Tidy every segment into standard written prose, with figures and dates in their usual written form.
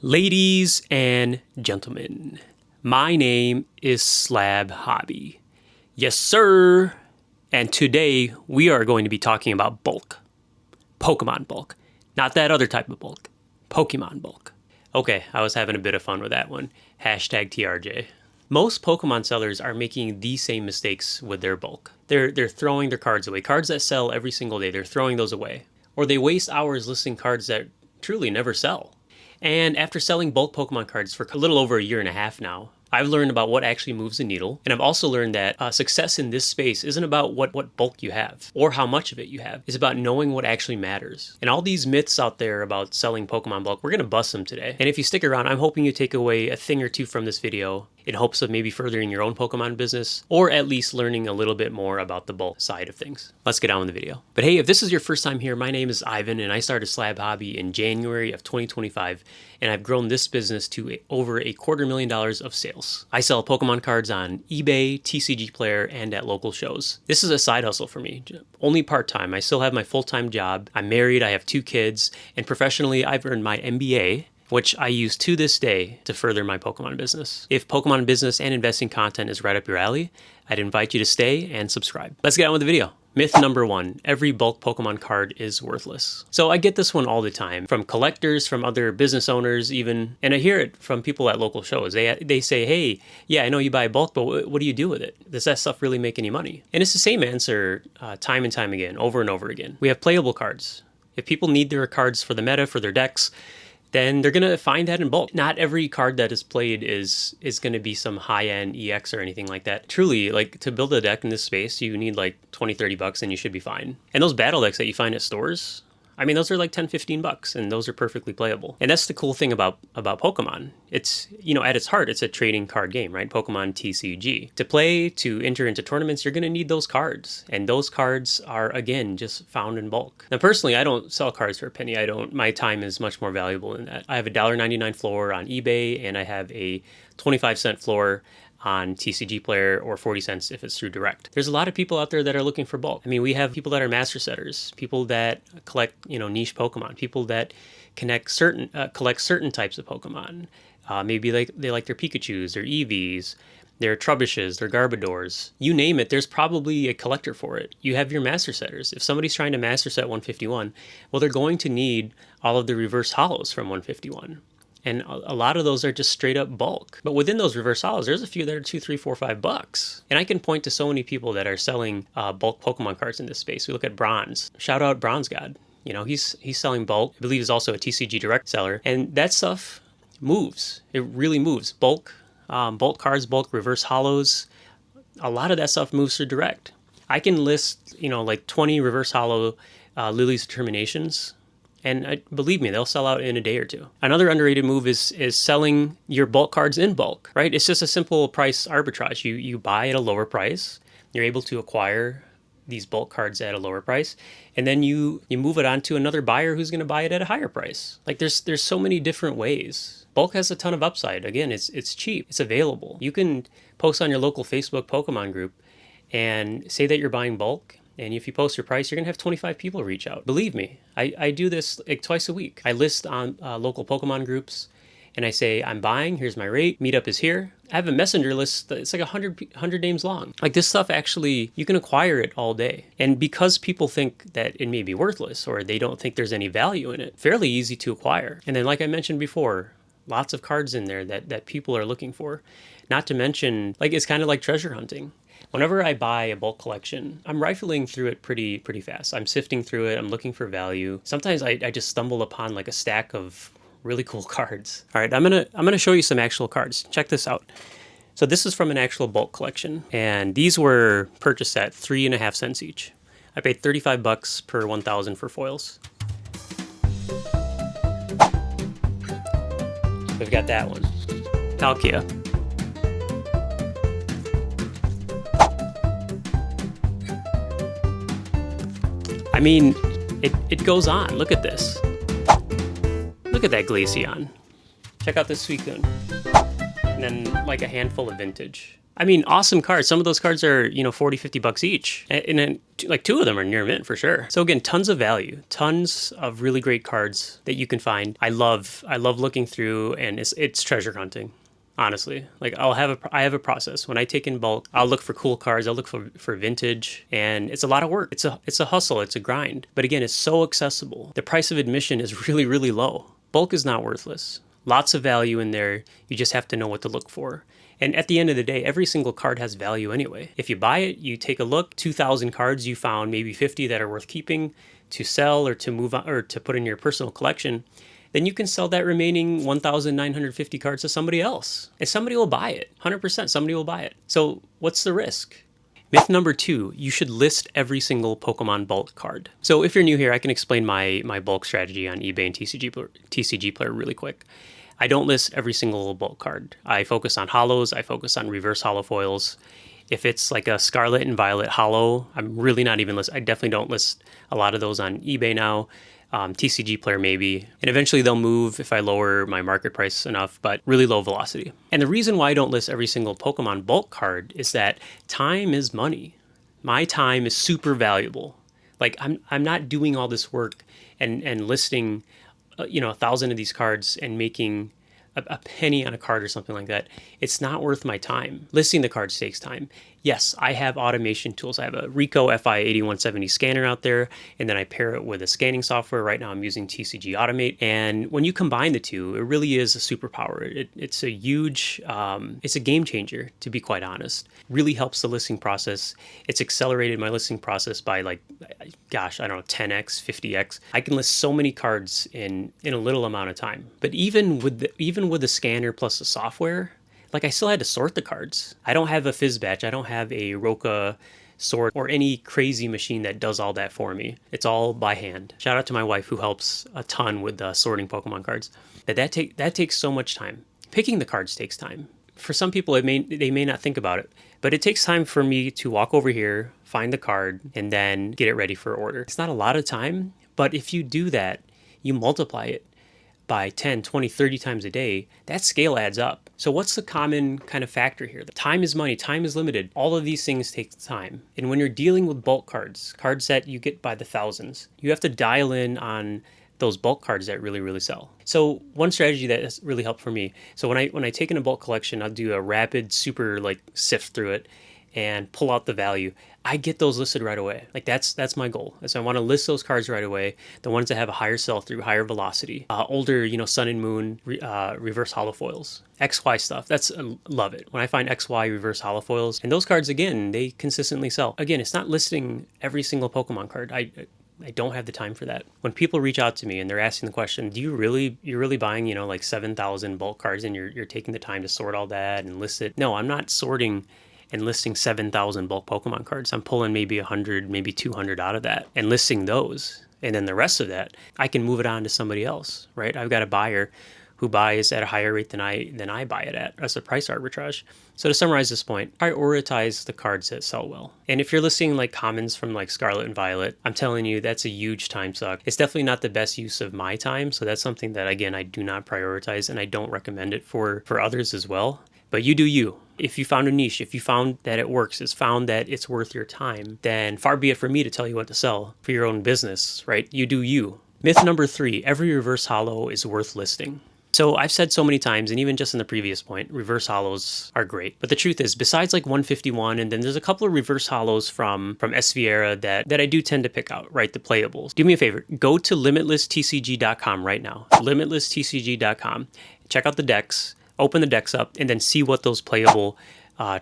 Ladies and gentlemen, my name is Slab Hobby. Yes, sir. And today we are going to be talking about bulk. Pokemon bulk. Not that other type of bulk. Pokemon bulk. Okay, I was having a bit of fun with that one. Hashtag TRJ. Most Pokemon sellers are making the same mistakes with their bulk. They're throwing their cards away. Cards that sell every single day, they're throwing those away. Or they waste hours listing cards that truly never sell. And after selling bulk Pokemon cards for a little over a year and a half now, I've learned about what actually moves the needle. And I've also learned that success in this space isn't about what bulk you have or how much of it you have. It's about knowing what actually matters. And all these myths out there about selling Pokemon bulk, we're going to bust them today. And if you stick around, I'm hoping you take away a thing or two from this video in hopes of maybe furthering your own Pokemon business, or at least learning a little bit more about the bulk side of things. Let's get on with the video. But hey, if this is your first time here, my name is Ivan and I started Slab Hobby in January of 2025, and I've grown this business to over $250,000 of sales. I sell Pokemon cards on eBay, TCG Player, and at local shows. This is a side hustle for me, only part-time. I still have my full-time job. I'm married, I have 2 kids, and professionally I've earned my MBA, which I use to this day to further my Pokemon business. If Pokemon business and investing content is right up your alley, I'd invite you to stay and subscribe. Let's get on with the video. Myth number 1, every bulk Pokemon card is worthless. So I get this one all the time, from collectors, from other business owners even, and I hear it from people at local shows. They say, hey, yeah, I know you buy bulk, but what do you do with it? Does that stuff really make any money? And it's the same answer time and time again, over and over again. We have playable cards. If people need their cards for the meta, for their decks, then they're going to find that in bulk. Not every card that is played is going to be some high-end EX or anything like that. Truly, like, to build a deck in this space, you need like 20, 30 bucks and you should be fine. And those battle decks that you find at stores, I mean, those are like 10, 15 bucks and those are perfectly playable. And that's the cool thing about Pokemon. It's, you know, at its heart, it's a trading card game, right? Pokemon TCG. To play, to enter into tournaments, you're going to need those cards. And those cards are, again, just found in bulk. Now, personally, I don't sell cards for a penny. My time is much more valuable than that. I have a $1.99 floor on eBay and I have a 25-cent floor on TCG Player, or 40 cents if it's through direct. There's a lot of people out there that are looking for bulk. I mean, we have people that are master setters, people that collect, niche Pokemon, people that collect certain types of Pokemon. Maybe they like their Pikachus, their Eevees, their Trubbishes, their Garbodors. You name it, there's probably a collector for it. You have your master setters. If somebody's trying to master set 151, well, they're going to need all of the reverse holos from 151. And a lot of those are just straight up bulk. But within those reverse holos, there's a few that are $2, $3, $4, $5. And I can point to so many people that are selling bulk Pokemon cards in this space. We look at Bronze. Shout out Bronze God. You know, he's selling bulk. I believe he's also a TCG Direct seller. And that stuff moves. It really moves. Bulk cards, bulk reverse holos. A lot of that stuff moves through Direct. I can list, like 20 reverse holo Lily's Determinations. And believe me, they'll sell out in a day or 2. Another underrated move is selling your bulk cards in bulk, right? It's just a simple price arbitrage. You buy at a lower price. You're able to acquire these bulk cards at a lower price. And then you move it on to another buyer who's going to buy it at a higher price. Like there's so many different ways. Bulk has a ton of upside. Again, it's cheap. It's available. You can post on your local Facebook Pokemon group and say that you're buying bulk. And if you post your price, you're going to have 25 people reach out. Believe me, I do this like twice a week. I list on local Pokemon groups and I say, I'm buying, here's my rate, meetup is here. I have a messenger list that's like 100 names long. Like this stuff actually, you can acquire it all day. And because people think that it may be worthless or they don't think there's any value in it, fairly easy to acquire. And then like I mentioned before, lots of cards in there that people are looking for. Not to mention, like it's kind of like treasure hunting. Whenever I buy a bulk collection, I'm rifling through it pretty fast. I'm sifting through it. I'm looking for value. Sometimes I just stumble upon like a stack of really cool cards. All right, I'm gonna show you some actual cards. Check this out. So this is from an actual bulk collection, and these were purchased at 3.5 cents each. I paid 35 bucks per 1,000 for foils. We've got that one, Palkia. I mean, it goes on. Look at this. Look at that Glaceon. Check out this Suicune. And then like a handful of vintage. I mean, awesome cards. Some of those cards are, 40, $50 each. And then like two of them are near mint for sure. So again, tons of value, tons of really great cards that you can find. I love looking through, and it's treasure hunting. Honestly, like I have a process. When I take in bulk, I'll look for cool cards. I'll look for vintage, and it's a lot of work. It's a hustle. It's a grind. But again, it's so accessible. The price of admission is really, really low. Bulk is not worthless. Lots of value in there. You just have to know what to look for. And at the end of the day, every single card has value anyway. If you buy it, you take a look, 2,000 cards, you found maybe 50 that are worth keeping to sell or to move on or to put in your personal collection. Then you can sell that remaining 1,950 cards to somebody else. And somebody will buy it. 100% somebody will buy it. So what's the risk? Myth number 2, you should list every single Pokemon bulk card. So if you're new here, I can explain my bulk strategy on eBay and TCG Player really quick. I don't list every single bulk card. I focus on holos. I focus on reverse holo foils. If it's like a Scarlet and Violet holo, I'm really not even list. I definitely don't list a lot of those on eBay now. TCG Player maybe. And eventually they'll move if I lower my market price enough, but really low velocity. And the reason why I don't list every single Pokemon bulk card is that time is money. My time is super valuable. Like I'm not doing all this work and listing 1,000 of these cards and making a penny on a card or something like that. It's not worth my time. Listing the cards takes time. Yes, I have automation tools. I have a Ricoh FI8170 scanner out there, and then I pair it with a scanning software. Right now I'm using TCG Automate. And when you combine the two, it really is a superpower. It's a huge, it's a game changer, to be quite honest. Really helps the listing process. It's accelerated my listing process by 10x, 50x. I can list so many cards in a little amount of time. But even with the scanner plus the software, I still had to sort the cards. I don't have a Fizzbatch. I don't have a Roka sort or any crazy machine that does all that for me. It's all by hand. Shout out to my wife who helps a ton with sorting Pokemon cards. That takes so much time. Picking the cards takes time. For some people, they may not think about it, but it takes time for me to walk over here, find the card, and then get it ready for order. It's not a lot of time, but if you do that, you multiply it by 10, 20, 30 times a day, that scale adds up. So what's the common kind of factor here? Time is money, time is limited. All of these things take time. And when you're dealing with bulk cards that you get by the thousands, you have to dial in on those bulk cards that really, really sell. So one strategy that has really helped for me. So when I take in a bulk collection, I'll do a rapid super sift through it and pull out the value. I get those listed right away. That's my goal. So I want to list those cards right away. The ones that have a higher sell through, higher velocity, older, Sun and Moon, reverse holo foils, XY stuff. Love it. When I find XY reverse holo foils, and those cards again, they consistently sell. Again, it's not listing every single Pokemon card. I don't have the time for that. When people reach out to me and they're asking the question, you're really buying, 7,000 bulk cards and you're taking the time to sort all that and list it? No, I'm not sorting and listing 7,000 bulk Pokemon cards. I'm pulling maybe 100, maybe 200 out of that and listing those. And then the rest of that, I can move it on to somebody else, right? I've got a buyer who buys at a higher rate than I buy it at as a price arbitrage. So to summarize this point, prioritize the cards that sell well. And if you're listing commons from Scarlet and Violet, I'm telling you, that's a huge time suck. It's definitely not the best use of my time. So that's something that, again, I do not prioritize, and I don't recommend it for others as well. But you do you. If you found a niche, if you found that it works, it's found that it's worth your time, then far be it for me to tell you what to sell for your own business, right? You do you. Myth number 3, every reverse holo is worth listing. So I've said so many times, and even just in the previous point, reverse holos are great. But the truth is, besides 151, and then there's a couple of reverse holos from SV era that I do tend to pick out, right? The playables. Do me a favor, go to limitlesstcg.com right now. Limitlesstcg.com. Check out the decks. Open the decks up and then see what those playable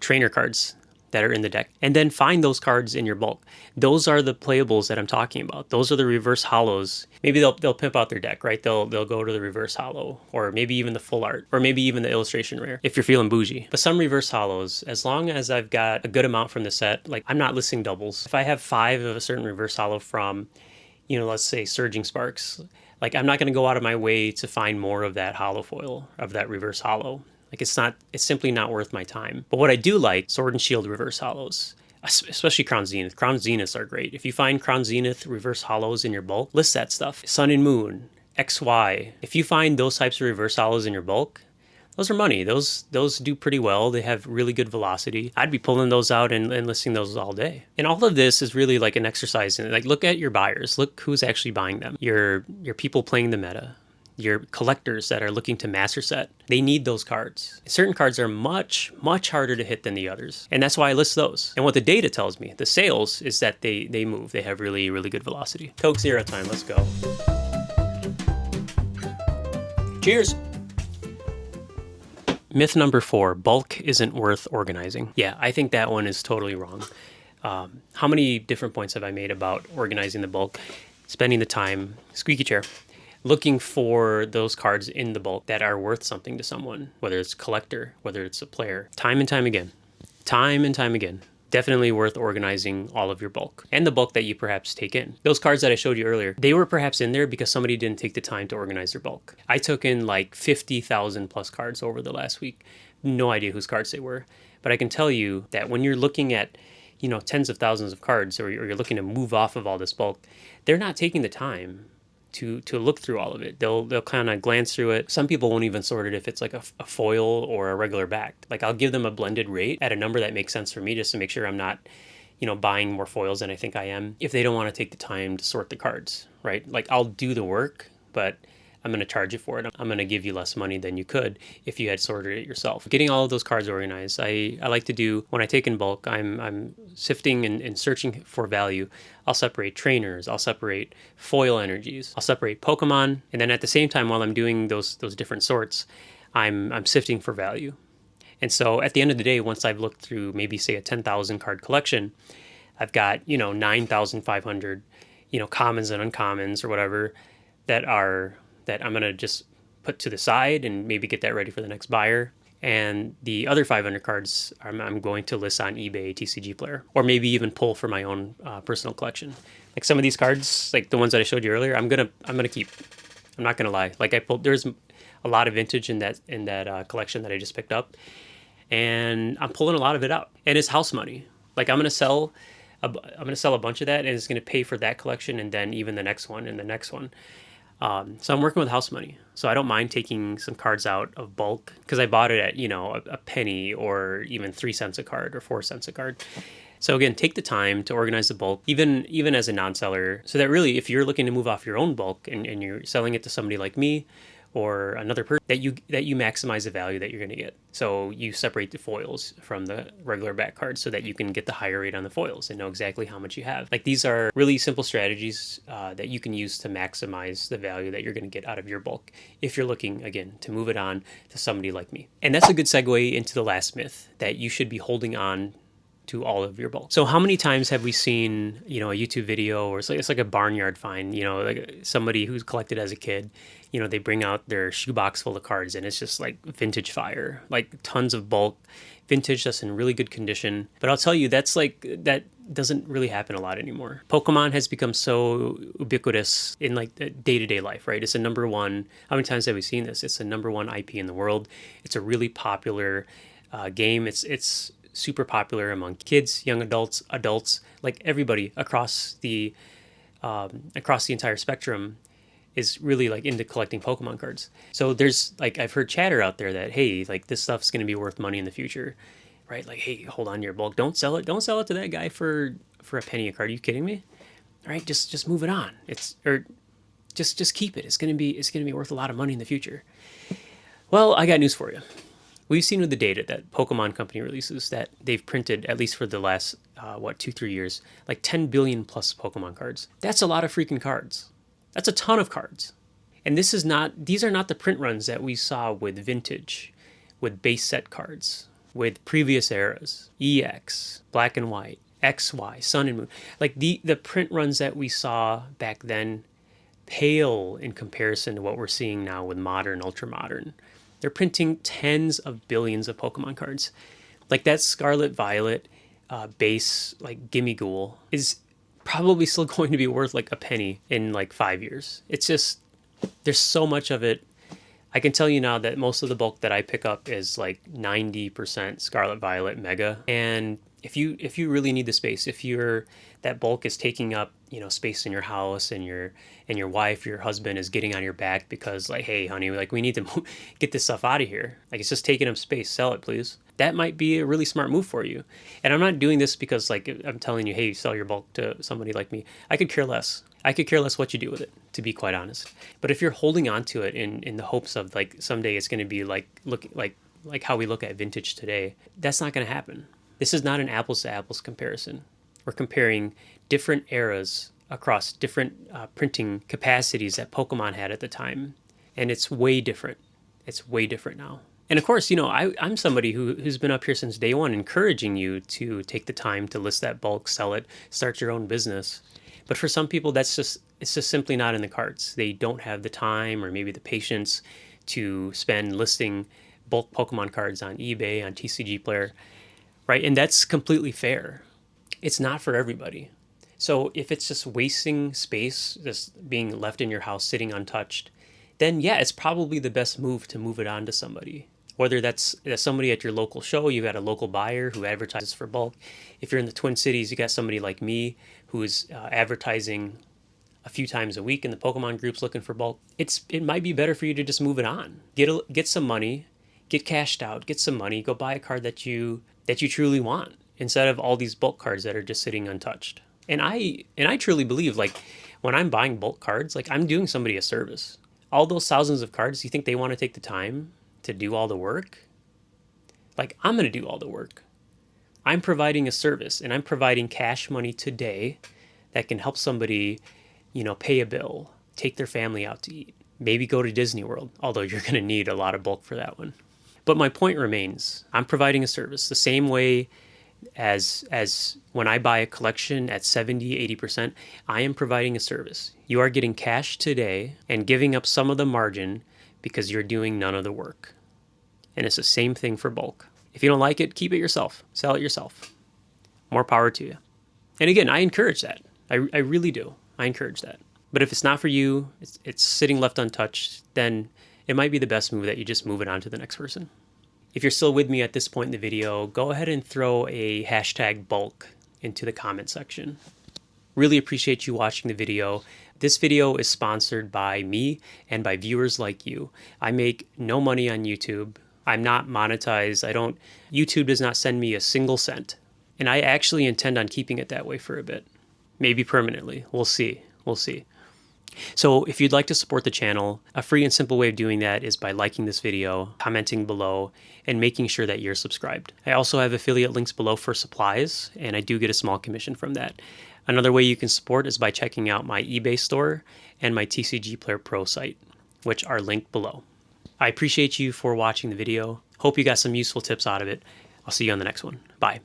trainer cards that are in the deck. And then find those cards in your bulk. Those are the playables that I'm talking about. Those are the reverse holos. Maybe they'll pimp out their deck, right? They'll go to the reverse holo, or maybe even the full art, or maybe even the illustration rare if you're feeling bougie. But some reverse holos, as long as I've got a good amount from the set, I'm not listing doubles. If I have 5 of a certain reverse holo from, let's say Surging Sparks, I'm not going to go out of my way to find more of that holo foil, of that reverse holo. It's simply not worth my time. But what I do like, Sword and Shield reverse holos, especially Crown Zenith. Crown Zeniths are great. If you find Crown Zenith reverse holos in your bulk, list that stuff. Sun and Moon, XY. If you find those types of reverse holos in your bulk, those are money. Those do pretty well. They have really good velocity. I'd be pulling those out and listing those all day. And all of this is really like an exercise in it. Like, look at your buyers. Look who's actually buying them. Your people playing the meta. Your collectors that are looking to master set. They need those cards. Certain cards are much, much harder to hit than the others. And that's why I list those. And what the data tells me, the sales, is that they move. They have really, really good velocity. Coke Zero time. Let's go. Cheers. Myth number 4, bulk isn't worth organizing. Yeah, I think that one is totally wrong. How many different points have I made about organizing the bulk, spending the time, squeaky chair, looking for those cards in the bulk that are worth something to someone, whether it's a collector, whether it's a player, time and time again. Definitely worth organizing all of your bulk and the bulk that you perhaps take in. Those cards that I showed you earlier, they were perhaps in there because somebody didn't take the time to organize their bulk. I took in like 50,000 plus cards over the last week. No idea whose cards they were, but I can tell you that when you're looking at, tens of thousands of cards, or you're looking to move off of all this bulk, they're not taking the time to look through all of it. They'll kind of glance through it. Some people won't even sort it if it's like a foil or a regular backed. Like, I'll give them a blended rate at a number that makes sense for me, just to make sure I'm not, buying more foils than I think I am, if they don't want to take the time to sort the cards, right? Like, I'll do the work, but I'm going to charge you for it. I'm going to give you less money than you could if you had sorted it yourself. Getting all of those cards organized, I like to do, when I take in bulk, I'm sifting and searching for value. I'll separate trainers, I'll separate foil energies, I'll separate Pokemon, and then at the same time, while I'm doing those different sorts, I'm sifting for value. And so at the end of the day, once I've looked through maybe, say, a 10,000 card collection, I've got 9,500 commons and uncommons or whatever that I'm going to just put to the side and maybe get that ready for the next buyer. And the other 500 cards I'm going to list on eBay, TCG Player, or maybe even pull for my own personal collection. Like some of these cards, like the ones that I showed you earlier, I'm gonna keep. I'm not gonna lie. Like, there's a lot of vintage in that collection that I just picked up, and I'm pulling a lot of it out, and it's house money. Like, I'm gonna sell a bunch of that, and it's gonna pay for that collection, and then even the next one and the next one. So I'm working with house money. So I don't mind taking some cards out of bulk because I bought it at, a penny or even 3 cents a card or 4 cents a card. So again, take the time to organize the bulk, even as a non-seller, so that really, if you're looking to move off your own bulk and you're selling it to somebody like me or another person, that you maximize the value that you're going to get. So you separate the foils from the regular back cards so that you can get the higher rate on the foils and know exactly how much you have. Like, these are really simple strategies that you can use to maximize the value that you're going to get out of your bulk if you're looking, again, to move it on to somebody like me. And that's a good segue into the last myth, that you should be holding on to all of your bulk. So how many times have we seen, a YouTube video, or it's like a barnyard find, like somebody who's collected as a kid, they bring out their shoebox full of cards and it's just like vintage fire, like tons of bulk, vintage that's in really good condition. But I'll tell you, that doesn't really happen a lot anymore. Pokemon has become so ubiquitous in like day-to-day life, right? It's a number one. How many times have we seen this? It's a number one IP in the world. It's a really popular game. It's super popular among kids, young adults, like everybody across the entire spectrum is really like into collecting Pokemon cards. So there's like, I've heard chatter out there that, hey, like this stuff's going to be worth money in the future, right? Like, hey, hold on to your bulk. Don't sell it to that guy for a penny a card. Are you kidding me? All right, just move it on. Just keep it. It's going to be worth a lot of money in the future. Well, I got news for you. We've seen with the data that Pokemon Company releases that they've printed, at least for the last, 2-3 years, like 10 billion plus Pokemon cards. That's a lot of freaking cards. That's a ton of cards. And these are not the print runs that we saw with Vintage, with base set cards, with previous eras, EX, Black and White, XY, Sun and Moon. Like the print runs that we saw back then pale in comparison to what we're seeing now with modern, ultra modern. They're printing tens of billions of Pokemon cards. Like that Scarlet Violet base, like Gimme Ghoul, is probably still going to be worth like a penny in like 5 years. It's just, there's so much of it. I can tell you now that most of the bulk that I pick up is like 90% Scarlet Violet Mega. And if you really need the space, if that bulk is taking up, space in your house, and your wife, your husband is getting on your back because, like, hey honey, like, we need to get this stuff out of here, like, it's just taking up space, sell it please. That might be a really smart move for you. And I'm not doing this because, like, I'm telling you, hey, sell your bulk to somebody like me. I could care less. I could care less what you do with it, to be quite honest. But if you're holding on to it in the hopes of, like, someday it's going to be like how we look at vintage today, that's not going to happen. This is not an apples to apples comparison. We're comparing different eras across different printing capacities that Pokemon had at the time. And it's way different. It's way different now. And of course, I'm somebody who's been up here since day one, encouraging you to take the time to list that bulk, sell it, start your own business. But for some people, it's just simply not in the cards. They don't have the time or maybe the patience to spend listing bulk Pokemon cards on eBay, on TCG Player, right? And that's completely fair. It's not for everybody. So if it's just wasting space, just being left in your house sitting untouched, then yeah, it's probably the best move to move it on to somebody. Whether that's somebody at your local show, you got a local buyer who advertises for bulk. If you're in the Twin Cities, you got somebody like me who is advertising a few times a week in the Pokemon groups looking for bulk. It might be better for you to just move it on. Get some money, get cashed out, get some money, go buy a card that you truly want, instead of all these bulk cards that are just sitting untouched. And I truly believe, like, when I'm buying bulk cards, like, I'm doing somebody a service. All those thousands of cards, you think they want to take the time to do all the work? Like, I'm going to do all the work. I'm providing a service, and I'm providing cash money today that can help somebody, pay a bill, take their family out to eat, maybe go to Disney World, although you're going to need a lot of bulk for that one. But my point remains, I'm providing a service the same way as when I buy a collection at 70, 80%, I am providing a service. You are getting cash today and giving up some of the margin because you're doing none of the work. And it's the same thing for bulk. If you don't like it, keep it yourself. Sell it yourself. More power to you. And again, I encourage that. I really do. I encourage that. But if it's not for you, it's sitting left untouched, then it might be the best move that you just move it on to the next person. If you're still with me at this point in the video, go ahead and throw a hashtag bulk into the comment section. Really appreciate you watching the video. This video is sponsored by me and by viewers like you. I make no money on YouTube. I'm not monetized. YouTube does not send me a single cent. And I actually intend on keeping it that way for a bit. Maybe permanently. We'll see. So if you'd like to support the channel, a free and simple way of doing that is by liking this video, commenting below, and making sure that you're subscribed. I also have affiliate links below for supplies, and I do get a small commission from that. Another way you can support is by checking out my eBay store and my TCG Player Pro site, which are linked below. I appreciate you for watching the video. Hope you got some useful tips out of it. I'll see you on the next one. Bye.